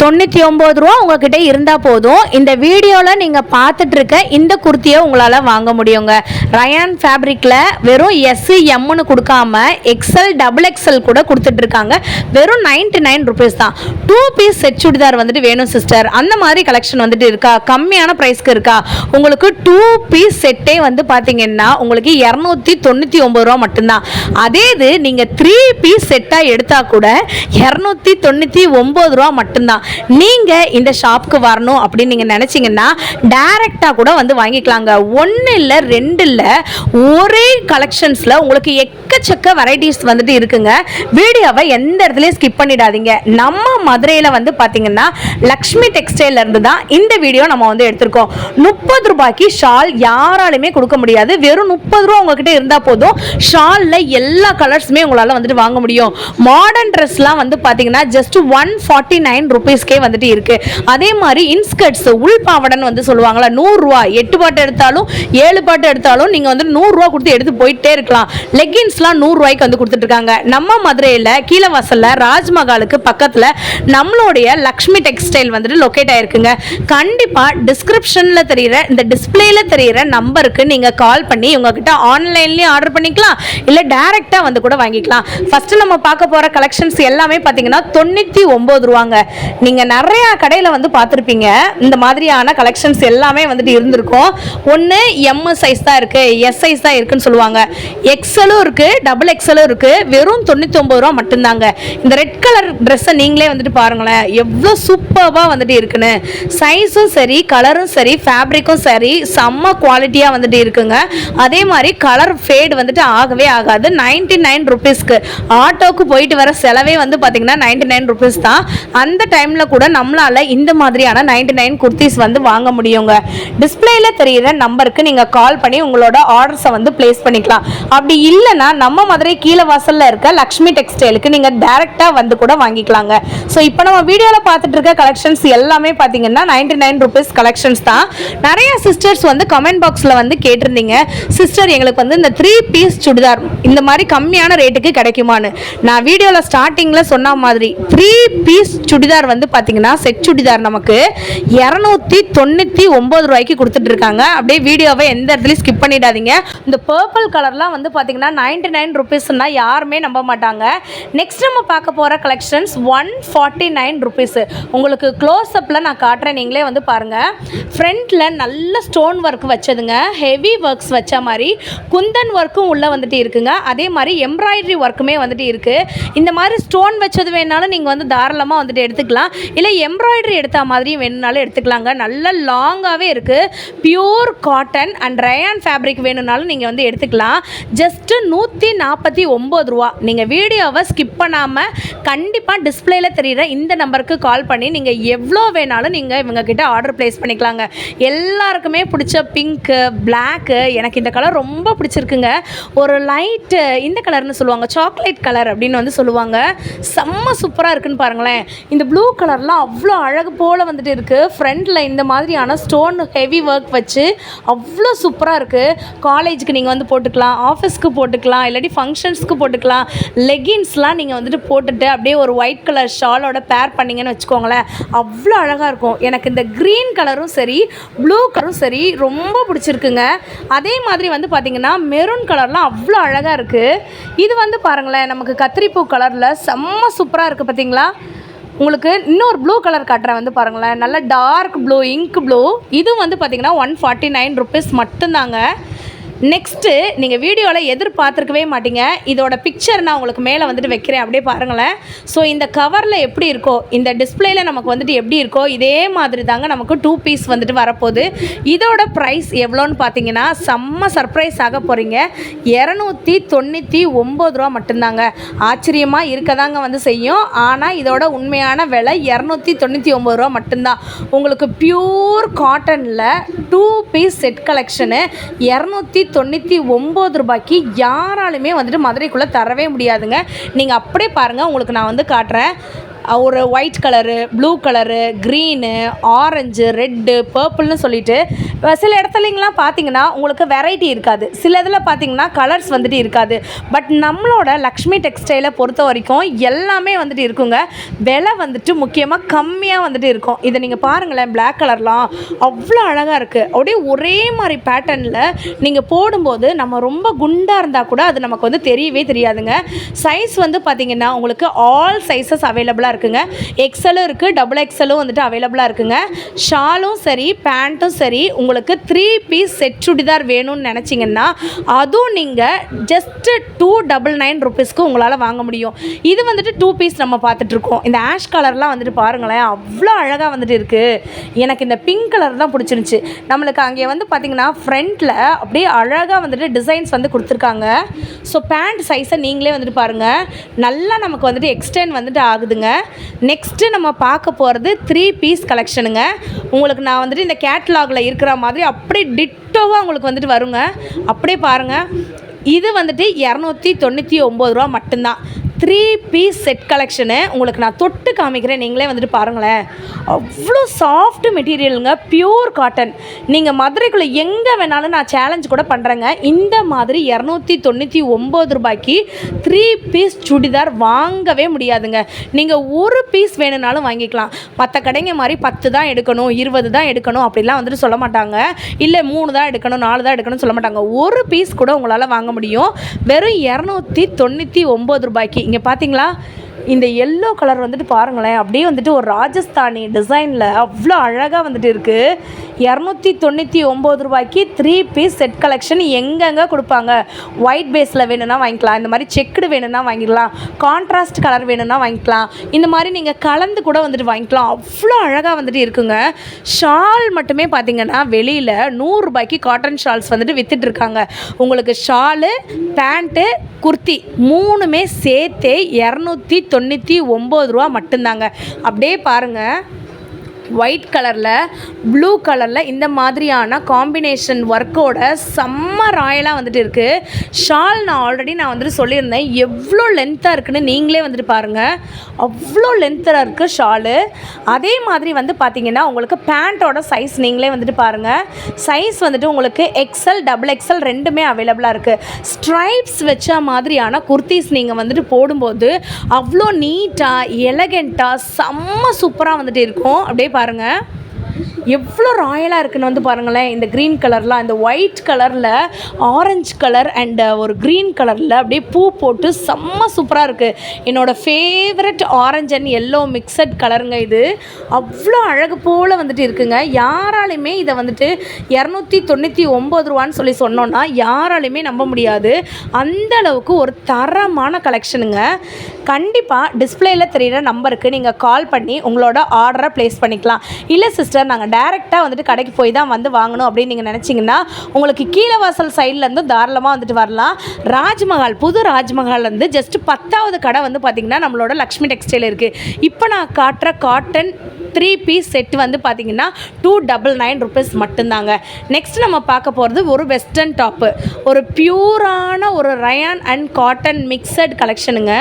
99 ரூபா உங்ககிட்ட இருந்தால் போதும். இந்த வீடியோவில் நீங்கள் பார்த்துட்டு இருக்க இந்த குர்த்தியை உங்களால் வாங்க முடியுங்க. ரயான் ஃபேப்ரிக்கில் வெறும் எஸ் எம்னு கொடுக்காம எக்ஸல் டபுள் எக்ஸல் கூட கொடுத்துட்ருக்காங்க. வெறும் 99 ருபீஸ் தான். 2 பீஸ் செட் சுடிதார் வந்துட்டு வேணும் சிஸ்டர், அந்த மாதிரி கலெக்ஷன் வந்துட்டு இருக்கா? கம்மியான ப்ரைஸ்க்கு இருக்கா? உங்களுக்கு 2 பீஸ் செட்டே வந்து பார்த்தீங்கன்னா உங்களுக்கு 299 ரூபா மட்டும்தான். அதே இது நீங்கள் 3 பீஸ் செட்டாக எடுத்தால் கூட 299 ரூபா மட்டும்தான். நீங்கள் இந்த ஷாப்புக்கு வரணும் அப்படின்னு நீங்கள் நினச்சிங்கன்னா டைரெக்டாக கூட வந்து வாங்கிக்கலாங்க. 1 இல்லை 2 இல்லை, ஒரே கலெக்ஷன்ஸில் உங்களுக்கு எக்கச்சக்க வெரைட்டிஸ் வந்துட்டு இருக்குங்க. வீடியோவை எந்த இடத்துலையும் ஸ்கிப் பண்ணிடாதீங்க. நம்ம மதுரையில் வந்து பார்த்தீங்கன்னா லக்ஷ்மி டெக்ஸ்டைல இருந்து தான் இந்த வீடியோ நம்ம வந்து எடுத்திருக்கோம். 30 ரூபாய்க்கு ஷால் யாராலுமே கொடுக்க முடியாது. வெறும் 30 ரூபா உங்ககிட்ட இருந்தால் போதும். ஷாலில் எல்லா கலர்ஸுமே உங்களால் வந்துட்டு வாங்க முடியும். மாடர்ன் ட்ரெஸ்லாம் வந்து பார்த்தீங்கன்னா ஜஸ்ட் 149 ருபீஸ்க்கே வந்துட்டு இருக்கு. அதே மாதிரி இன்ஸ்கர்ட்ஸ் உள் பாவடன்னு வந்து சொல்லுவாங்களா, 100 ரூபா 8 பாட்டு எடுத்தாலும் 7 பாட்டு எடுத்தாலும் நீங்கள் வந்து 100 ரூபா கொடுத்து எடுத்து போயிட்டே இருக்கலாம். லெகின்ஸ்லாம் 100 ரூபாய்க்கு வந்து கொடுத்துட்டு இருக்காங்க. நம்ம மதுரையில் கீழே வாசல்ல ராஜ்மஹாலுக்கு பக்கத்தில் நம்மளுடைய லக்ஷ்மி டெக்ஸ்டைல் வந்துட்டு லொக்கேட் ஆயிருக்குங்க. கண்டிப்பாக டிஸ்கிரிப்ஷனில் தெரியுற இந்த டிஸ்பிளேல தெரியுற நம்பருக்கு நீங்கள் கால் பண்ணி உங்ககிட்ட ஆன்லைன்லேயும் ஆர்டர் பண்ணிக்கலாம், இல்லை டைரெக்டாக வந்து கூட வாங்கிக்கலாம். ஃபர்ஸ்ட் நம்ம பார்க்க போகிற கலெக்ஷன்ஸ் எல்லாமே பார்த்தீங்கன்னா 99 ரூபாங்க. நீங்கள் நிறைய கடையில் வந்து பார்த்துருப்பீங்க இந்த மாதிரியான கலெக்ஷன்ஸ் எல்லாமே வந்துட்டு இருந்திருக்கும். ஒன்று எம் சைஸ் தான் இருக்குது, எஸ் சைஸ் தான் இருக்குன்னு சொல்லுவாங்க. எக்ஸலும் இருக்குது, டபுள் எக்ஸலும் இருக்குது. வெறும் 99 ரூபா மட்டும்தாங்க. இந்த ரெட் கலர் ட்ரெஸ்ஸை நீங்களே வந்துட்டு பாருங்களேன், எவ்வளோ சூப்பராக வந்துட்டு இருக்குன்னு. சைஸும் சரி, கலரும் சரி, ஃபேப்ரிக்கும் சரி, செம்ம குவாலிட்டியாக வந்துட்டு இருக்குங்க. அதே மாதிரி கலர் ஃபேட் வந்துட்டு ஆகவே ஆகாது. 99 ருபீஸ்க்கு ஆட்டோக்கு போயிட்டு வர செலவே வந்து பார்த்தீங்கன்னா 99 ருபீஸ் தான். அந்த டைமில் கூட நம்மளால் இந்த மாதிரியான 99 குர்த்திஸ் வந்து வாங்க முடியுங்க. டிஸ்பிளேல தெரிகிற நம்பருக்கு நீங்கள் கால் பண்ணி உங்களோட ஆர்டர்ஸை வந்து பிளேஸ் பண்ணிக்கலாம். அப்படி இல்லைன்னா நம்ம மதுரை கீழே வாசலில் இருக்க லக்ஷ்மி டெக்ஸ்டைலுக்கு நீங்கள் டைரெக்டாக வந்து கூட வாங்கிக்கலாங்க. ஸோ இப்போ நம்ம வீடியோவில் பார்த்துட்டு இருக்க கலெக்ஷன்ஸ் எல்லாமே பார்த்தீங்கன்னா 99 ருபீஸ் கலெக்ஷன்ஸ் தான். நிறைய சிஸ்டர்ஸ் வந்து கமெண்ட் பாக்ஸில் வந்து கேட்டிருந்தீங்க, சிஸ்டர் எங்களுக்கு வந்து இந்த 3 பீஸ் சுடிதார் இந்த மாதிரி கம்மியான ரேட்டுக்கு கிடைக்குமான்னு. நான் வீடியோவில் ஸ்டார்டிங்கில் சொன்ன மாதிரி 3 பீஸ் சுடிதார் வந்து பார்த்தீங்கன்னா செட் சுடிதார் நமக்கு 299 ரூபாய்க்கு கொடுத்துட்டு இருக்காங்க. அப்படியே வீடியோவை எந்த இடத்துலையும் ஸ்கிப் பண்ணிடாதீங்க. இந்த பர்பிள் கலர்லாம் வந்து பார்த்தீங்கன்னா 99 ருபீஸ்னா யாருமே நம்ப மாட்டாங்க. நெக்ஸ்ட் நம்ம பார்க்க போகிற கலெக்ஷன்ஸ் 149 ருபீஸ். உங்களுக்கு க்ளோஸ்அப்பில் நான் காட்டுறேன், நீங்களே வந்து பாருங்கள். ஃப்ரண்ட்டில் நல்ல ஸ்டோன் ஒர்க் வச்சதுங்க, ஹெவி ஒர்க்ஸ் வச்ச மாதிரி குந்தன் ஒர்க்கும் உள்ளே வந்துட்டு இருக்குங்க. அதே மாதிரி எம்ப்ராய்டரி ஒர்க்குமே வந்துட்டு இருக்குது. இந்த மாதிரி ஸ்டோன் வச்சது வேணாலும் நீங்கள் வந்து தாராளமாக வந்துட்டு எடுத்துக்கலாம், இல்லை எம்ப்ராய்டரி எடுத்த மாதிரியும் வேணும்னாலும் எடுத்துக்கலாங்க. நல்ல லாங்காகவே இருக்குது. Pure cotton and rayon fabric வேணும்னாலும் நீங்கள் வந்து எடுத்துக்கலாம். ஜஸ்ட்டு 149 ரூபா. நீங்கள் வீடியோவை ஸ்கிப் பண்ணாமல் கண்டிப்பாக டிஸ்பிளேல தெரிகிற இந்த நம்பருக்கு கால் பண்ணி நீங்கள் எவ்வளோ வேணாலும் நீங்கள் இவங்கக்கிட்ட ஆர்டர் ப்ளேஸ் பண்ணிக்கலாங்க. எல்லாருக்குமே பிடிச்ச பிங்க்கு, பிளாக்கு, எனக்கு இந்த கலர் ரொம்ப பிடிச்சிருக்குங்க. ஒரு லைட்டு இந்த கலர்னு சொல்லுவாங்க, சாக்லேட் கலர் அப்படின்னு வந்து சொல்லுவாங்க. செம்ம சூப்பராக இருக்குன்னு பாருங்களேன். இந்த ப்ளூ கலர்லாம் அவ்வளோ அழகு போல் வந்துட்டு இருக்குது. ஃப்ரண்ட்டில் இந்த மாதிரியான ஸ்டோன் ஹெவி ஒர்க் வச்சு அவ்வளோ சூப்பராக இருக்குது. காலேஜுக்கு நீங்கள் வந்து போட்டுக்கலாம், ஆஃபீஸ்க்கு போட்டுக்கலாம், இல்லாட்டி ஃபங்க்ஷன்ஸ்க்கு போட்டுக்கலாம். லெகின்ஸ்லாம் நீங்கள் வந்துட்டு போட்டுட்டு அப்படியே ஒரு ஒயிட் கலர் ஷாலோட பேர் பண்ணிங்கன்னு வச்சுக்கோங்களேன், அவ்வளோ அழகாக இருக்கும். எனக்கு இந்த க்ரீன் கலரும் சரி, ப்ளூ கலரும் சரி ரொம்ப பிடிச்சிருக்குங்க. அதே மாதிரி வந்து பார்த்திங்கன்னா மெரூன் கலர்லாம் அவ்வளோ அழகாக இருக்குது. இது வந்து பாருங்களேன், நமக்கு கத்திரிப்பூ கலரில் செம்ம சூப்பராக இருக்குது பார்த்தீங்களா. உங்களுக்கு இன்னொரு ப்ளூ கலர் காட்டுறேன், வந்து பாருங்களேன், நல்ல டார்க் ப்ளூ, இங்க் ப்ளூ. இது வந்து பார்த்திங்கன்னா 149 ருபீஸ் மட்டும்தாங்க. நெக்ஸ்ட்டு நீங்கள் வீடியோவில் எதிர்பார்த்துருக்கவே மாட்டீங்க. இதோட பிக்சர் நான் உங்களுக்கு மேலே வந்துட்டு வைக்கிறேன், அப்படியே பாருங்களேன். ஸோ இந்த கவரில் எப்படி இருக்கோ, இந்த டிஸ்பிளேல நமக்கு வந்துட்டு எப்படி இருக்கோ இதே மாதிரி தாங்க நமக்கு 2 பீஸ் வந்துட்டு வரப்போகுது. இதோட ப்ரைஸ் எவ்வளோன்னு பார்த்தீங்கன்னா செம்ம சர்ப்ரைஸ் ஆக போகிறீங்க. 299 ரூபா மட்டும்தாங்க. ஆச்சரியமாக இருக்க தாங்க வந்து செய்யும். ஆனால் இதோட உண்மையான விலை 299 ரூபா மட்டும்தான். உங்களுக்கு பியூர் காட்டனில் 2 பீஸ் செட் கலெக்ஷனு 299 ரூபாய்க்கு யாராலுமே வந்துட்டு மதுரைக்குள்ளே தரவே முடியாதுங்க. நீங்கள் அப்படியே பாருங்கள், உங்களுக்கு நான் வந்து காட்டுறேன். ஒரு white colour, blue colour, green, orange, red, பர்பிள்னு சொல்லிட்டு சில இடத்துலலாம் பார்த்தீங்கன்னா உங்களுக்கு வெரைட்டி இருக்காது, சில இதில் பார்த்தீங்கன்னா கலர்ஸ் வந்துட்டு இருக்காது. பட் நம்மளோட லக்ஷ்மி டெக்ஸ்டைலை பொறுத்த வரைக்கும் எல்லாமே வந்துட்டு இருக்குங்க. விலை வந்துட்டு முக்கியமாக கம்மியாக வந்துட்டு இருக்கும். இதை நீங்கள் பாருங்களேன், பிளாக் கலர்லாம் அவ்வளோ அழகாக இருக்குது. அப்படியே ஒரே மாதிரி பேட்டர்னில் நீங்கள் போடும்போது நம்ம ரொம்ப குண்டாக இருந்தால் கூட அது நமக்கு வந்து தெரியவே தெரியாதுங்க. சைஸ் வந்து பார்த்திங்கன்னா உங்களுக்கு ஆல் சைஸஸ் அவைலபிளாக இருக்குங்க. எக்ஸலும் இருக்குது, டபுள் எக்ஸலும் வந்துட்டு அவைலபிளாக இருக்குங்க. ஷாலும் சரி பேண்ட்டும் சரி உங்களுக்கு 3 பீஸ் செட் சுடிதார் வேணும்னு நினச்சிங்கன்னா அதுவும் நீங்கள் ஜஸ்ட்டு 299 ருபீஸ்க்கு உங்களால் வாங்க முடியும். இது வந்துட்டு 2 பீஸ் நம்ம பார்த்துட்ருக்கோம். இந்த ஆஷ் கலர்லாம் வந்துட்டு பாருங்களேன், அவ்வளோ அழகாக வந்துட்டு இருக்குது. எனக்கு இந்த பிங்க் கலர் தான் பிடிச்சிருந்துச்சி. நம்மளுக்கு அங்கே வந்து பார்த்திங்கன்னா ஃப்ரண்ட்டில் அப்படியே அழகாக வந்துட்டு டிசைன்ஸ் வந்து கொடுத்துருக்காங்க. ஸோ பேண்ட் சைஸை நீங்களே வந்துட்டு பாருங்கள், நல்லா நமக்கு வந்துட்டு எக்ஸ்டெண்ட் வந்துட்டு ஆகுதுங்க. நெக்ஸ்ட்டு நம்ம பார்க்க போகிறது 3 பீஸ் கலெக்ஷனுங்க. உங்களுக்கு நான் வந்துட்டு இந்த கேட்லாகில் இருக்கிற மாதிரி அப்படியே டிட்டோவாக உங்களுக்கு வந்துட்டு வருங்க. அப்படியே பாருங்கள், இது வந்துட்டு 299 ரூபா மட்டும்தான். 3 பீஸ் செட் கலெக்ஷனு உங்களுக்கு நான் தொட்டு காமிக்கிறேன், நீங்களே வந்துட்டு பாருங்களேன். அவ்வளோ சாஃப்ட் மெட்டீரியலுங்க, பியூர் காட்டன். நீங்கள் மதுரைக்குள்ளே எங்கே வேணாலும் நான் சேலஞ்ச் கூட பண்ணுறேங்க, இந்த மாதிரி 299 ரூபாய்க்கு 3 பீஸ் சுடிதார் வாங்கவே முடியாதுங்க. நீங்கள் ஒரு பீஸ் வேணும்னாலும் வாங்கிக்கலாம். மற்ற கடைங்க மாதிரி 10 தான் எடுக்கணும், 20 தான் எடுக்கணும் அப்படிலாம் வந்துட்டு சொல்ல மாட்டாங்க. இல்லை 3 தான் எடுக்கணும், 4 தான் எடுக்கணும்னு சொல்ல மாட்டாங்க. ஒரு பீஸ் கூட உங்களால் வாங்க முடியும் வெறும் 299 ரூபாய்க்கு. இங்கே பார்த்தீங்களா, இந்த எல்லோ கலர் வந்துட்டு பாருங்களேன், அப்படியே வந்துட்டு ஒரு ராஜஸ்தானி டிசைனில் அவ்வளோ அழகாக வந்துட்டு இருக்குது. 299 ரூபாய்க்கு 3 பீஸ் செட் கலெக்ஷன் எங்கெங்கே கொடுப்பாங்க. ஒயிட் பேஸில் வேணும்னா வாங்கிக்கலாம், இந்த மாதிரி செக்குடு வேணும்னா வாங்கிக்கலாம், கான்ட்ராஸ்ட் கலர் வேணும்னா வாங்கிக்கலாம், இந்த மாதிரி நீங்கள் கலந்து கூட வந்துட்டு வாங்கிக்கலாம். அவ்வளோ அழகாக வந்துட்டு இருக்குங்க. ஷால் மட்டுமே பார்த்தீங்கன்னா வெளியில் 100 ரூபாய்க்கு காட்டன் ஷால்ஸ் வந்துட்டு விற்றுட்ருக்காங்க. உங்களுக்கு ஷாலு, பேண்ட்டு, குர்த்தி 3மே சேர்த்தே 299 ரூபா மட்டும்தாங்க. அப்படியே பாருங்கள், ஒயிட் கலரில் ப்ளூ கலரில் இந்த மாதிரியான காம்பினேஷன் ஒர்க்கோட செம்ம ராயலாக வந்துட்டு இருக்குது. ஷால் நான் ஆல்ரெடி வந்துட்டு சொல்லியிருந்தேன் எவ்வளோ லென்த்தாக இருக்குன்னு, நீங்களே வந்துட்டு பாருங்கள், அவ்வளோ லென்த்தாக இருக்குது ஷாலு. அதே மாதிரி வந்து பார்த்திங்கன்னா உங்களுக்கு பேண்ட்டோட சைஸ் நீங்களே வந்துட்டு பாருங்கள். சைஸ் வந்துட்டு உங்களுக்கு எக்ஸல், டபுள் எக்ஸல் ரெண்டுமே அவைலபிளாக இருக்குது. ஸ்ட்ரைப்ஸ் வச்ச மாதிரியான குர்த்திஸ் நீங்கள் வந்துட்டு போடும்போது அவ்வளோ நீட்டாக எலகெண்ட்டாக செம்ம சூப்பராக வந்துட்டு இருக்கும். அப்படியே பாருங்கள், எவ்வளோ ராயலாக இருக்குன்னு வந்து பாருங்களேன். இந்த க்ரீன் கலர்லாம், இந்த ஒயிட் கலரில் ஆரஞ்சு கலர் அண்ட் ஒரு க்ரீன் கலரில் அப்படியே பூ போட்டு செம்ம சூப்பராக இருக்குது. என்னோடய favourite orange and yellow mixed கலருங்க இது. அவ்வளோ அழகு போல் வந்துட்டு இருக்குங்க. யாராலையுமே இதை வந்துட்டு 299 ரூபான்னு சொல்லி சொன்னோன்னா யாராலையுமே நம்ப முடியாது. அந்த அளவுக்கு ஒரு தரமான கலெக்ஷனுங்க. கண்டிப்பாக டிஸ்பிளேயில் தெரிகிற நம்பருக்கு நீங்கள் கால் பண்ணி உங்களோட ஆர்டரை ப்ளேஸ் பண்ணிக்கலாம். இல்லை சிஸ்டர், நாங்கள் டேரெக்டாக வந்துட்டு கடைக்கு போய் தான் வந்து வாங்கணும் அப்படின்னு நீங்கள் நினச்சிங்கன்னா உங்களுக்கு கீழே வாசல் சைட்லேருந்து தாராளமாக வந்துட்டு வரலாம். ராஜ்மஹால், புது ராஜ்மஹால் வந்து ஜஸ்ட் 10வது கடை வந்து பார்த்திங்கன்னா நம்மளோட லக்ஷ்மி டெக்ஸ்டைல் இருக்குது. இப்போ நான் காட்டுற காட்டன் 3 பீஸ் செட் வந்து பார்த்திங்கன்னா 299 ருபீஸ் மட்டும்தாங்க. நெக்ஸ்ட் நம்ம பார்க்க போகிறது ஒரு வெஸ்டர்ன் டாப்பு, ஒரு பியூரான ஒரு ரயான் அண்ட் காட்டன் மிக்சட் கலெக்ஷனுங்க.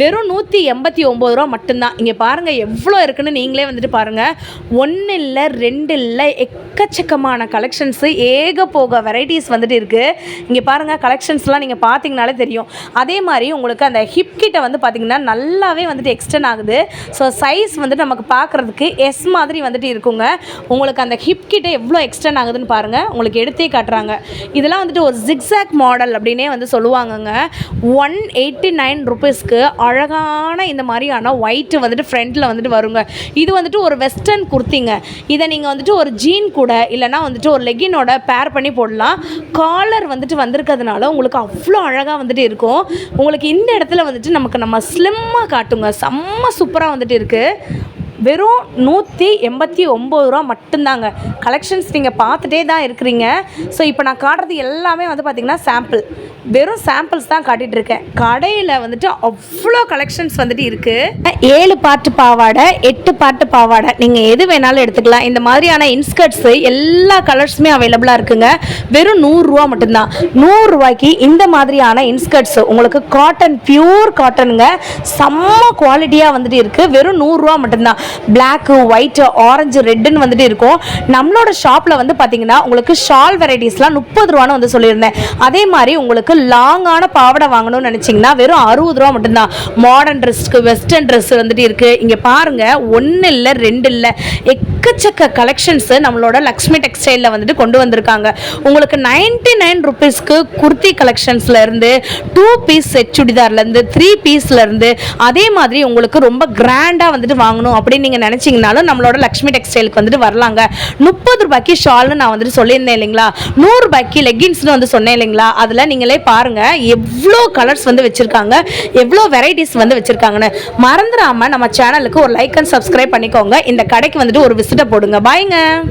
வெறும் 189 ரூபா மட்டும்தான். இங்கே பாருங்கள் எவ்வளோ இருக்குன்னு நீங்களே வந்துட்டு பாருங்கள். 1 இல்லை 2 இல்லை, எக்கச்சக்கமான கலெக்ஷன்ஸு, ஏக போக வெரைட்டிஸ் வந்துட்டு இருக்குது. இங்கே பாருங்கள், கலெக்ஷன்ஸ்லாம் நீங்கள் பார்த்தீங்கனாலே தெரியும். அதே மாதிரி உங்களுக்கு அந்த ஹிப் கிட்ட வந்து பார்த்திங்கன்னா நல்லாவே வந்துட்டு எக்ஸ்டெண்ட் ஆகுது. ஸோ சைஸ் வந்துட்டு நமக்கு பார்க்குறதுக்கு எஸ் மாதிரி வந்துட்டு இருக்குங்க. உங்களுக்கு அந்த ஹிப் கிட்ட எவ்வளோ எக்ஸ்டெண்ட் ஆகுதுன்னு பாருங்கள், உங்களுக்கு எடுத்தே காட்டுறாங்க. இதெல்லாம் வந்துட்டு ஒரு ஜிக்ஸாக் மாடல் அப்படின்னே வந்து சொல்லுவாங்கங்க. 189 ருபீஸ்க்கு அழகான இந்த மாதிரியான ஒயிட்டு வந்துட்டு ஃப்ரண்ட்டில் வந்துட்டு வருங்க. இது வந்துட்டு ஒரு வெஸ்டர்ன் குர்த்திங்க. இதை நீங்கள் வந்துட்டு ஒரு ஜீன் கூட இல்லைனா வந்துட்டு ஒரு லெகினோட பேர் பண்ணி போடலாம். காலர் வந்துட்டு வந்திருக்கிறதுனால உங்களுக்கு அவ்வளோ அழகாக வந்துட்டு இருக்கும். உங்களுக்கு இந்த இடத்துல வந்துட்டு நம்ம ஸ்லிம்மாக காட்டுங்க, செம்ம சூப்பராக வந்துட்டு இருக்குது. வெறும் 189 ரூபா மட்டும்தாங்க. கலெக்ஷன்ஸ் நீங்கள் பார்த்துட்டே தான் இருக்கிறீங்க. ஸோ இப்போ நான் காட்டுறது எல்லாமே வந்து பார்த்திங்கன்னா சாம்பிள். வெறும் சாம்பிள்ஸ் தான் காட்டிகிட்டு இருக்கேன். கடையில் வந்துட்டு அவ்வளோ கலெக்ஷன்ஸ் வந்துட்டு இருக்குது. 7 பார்ட்டு பாவாடை, 8 பார்ட்டு பாவாடை, நீங்கள் எது வேணாலும் எடுத்துக்கலாம். இந்த மாதிரியான இன்ஸ்கர்ட்ஸு எல்லா கலர்ஸுமே அவைலபிளாக இருக்குங்க. வெறும் 100 ரூபா மட்டும்தான். 100 ரூபாய்க்கு இந்த மாதிரியான இன்ஸ்கர்ட்ஸு உங்களுக்கு காட்டன், பியூர் காட்டனுங்க, செம்ம குவாலிட்டியாக வந்துட்டு இருக்குது. வெறும் 100 ரூபா மட்டும்தான். பிளாக்கு, ஒயிட்டு, ஆரஞ்சு, ரெட்டுன்னு வந்துட்டு இருக்கும். நம்மளோட ஷாப்பில் வந்து பார்த்தீங்கன்னா உங்களுக்கு ஷால் வெரைட்டிஸ்லாம் 30 ரூபான்னு வந்து சொல்லியிருந்தேன். அதே மாதிரி உங்களுக்கு லாங்கான பாவாடை வாங்கணும்னு நினச்சிங்கன்னா வெறும் 60 ரூபா மட்டும்தான். மாடர்ன் ட்ரெஸ்க்கு, வெஸ்டர்ன் ட்ரெஸ் வந்துட்டு இருக்குது. இங்கே பாருங்கள், 1 இல்லை 2 இல்லை, எக்கச்சக்க கலெக்ஷன்ஸு நம்மளோட லக்ஷ்மி டெக்ஸ்டைலில் வந்துட்டு கொண்டு வந்திருக்காங்க. உங்களுக்கு 99 ருபீஸ்க்கு குர்த்தி கலெக்ஷன்ஸ்லேருந்து 2 பீஸ் செட் சுடிதார்லேருந்து 3 பீஸ்லேருந்து அதே மாதிரி உங்களுக்கு ரொம்ப கிராண்டாக வந்துட்டு வாங்கணும் அப்படின்னு நீங்கள் நினச்சிங்கனாலும் நம்மளோட லக்ஷ்மி டெக்ஸ்டைலுக்கு வந்துட்டு வரலாங்க. 30 ரூபாய்க்கு ஷால்னு நான் வந்துட்டு சொல்லியிருந்தேன் இல்லைங்களா, 100 ரூபாய்க்கு லெகின்ஸ்னு வந்து சொன்னேன் இல்லைங்களா, அதில் நீங்களே பாருங்கள் எவ்வளோ கலர்ஸ் வந்து வச்சுருக்காங்க, எவ்வளோ வெரைட்டிஸ் வந்து வச்சுருக்காங்கன்னு. மறந்துடாமல் நம்ம சேனலுக்கு ஒரு லைக் அண்ட் சப்ஸ்கிரைப் பண்ணிக்கோங்க. இந்த கடைக்கு வந்துட்டு ஒரு விசிட்டை போடுங்க. பாய்ங்க.